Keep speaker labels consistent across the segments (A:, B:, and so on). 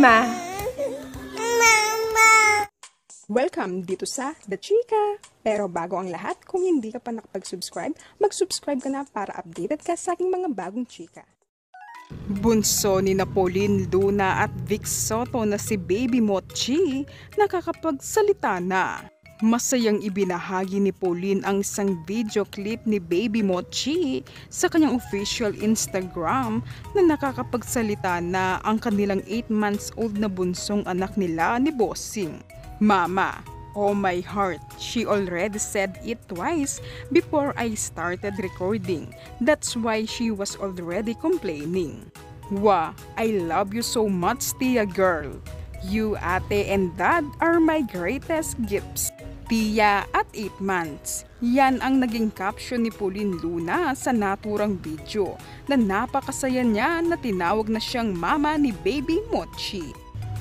A: Mama.
B: Welcome dito sa The Chika! Pero bago ang lahat, kung hindi ka pa nakapag-subscribe, mag-subscribe ka na para updated ka sa aking mga bagong chika. Bunso ni Pauline Luna at Vic Soto na si Baby Mochi nakakapagsalita na. Masayang ibinahagi ni Pauline ang isang video clip ni Baby Mochi sa kanyang official Instagram na nakakapagsalita na ang kanilang 8 months old na bunsong anak nila ni Bossing. Mama, oh my heart, she already said it twice before I started recording. That's why she was already complaining. Wow, I love you so much, Tia girl. You, ate, and dad are my greatest gifts. Tia at 8 months. Yan ang naging caption ni Pauline Luna sa naturang video na napakasaya niya na tinawag na siyang mama ni Baby Mochi.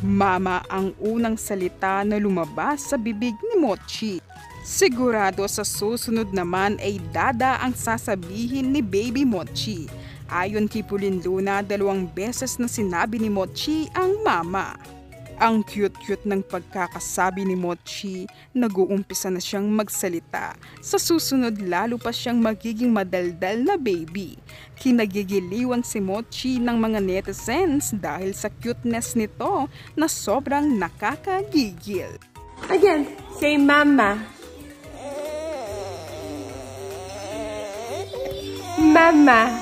B: Mama ang unang salita na lumabas sa bibig ni Mochi. Sigurado sa susunod naman ay dada ang sasabihin ni Baby Mochi. Ayon kay Pauline Luna, 2 beses na sinabi ni Mochi ang mama. Ang cute-cute ng pagkakasabi ni Mochi, nag-uumpisa na siyang magsalita. Sa susunod lalo pa siyang magiging madaldal na baby. Kinagigiliwan si Mochi ng mga netizens dahil sa cuteness nito na sobrang nakakagigil.
A: Again, say Mama. Mama.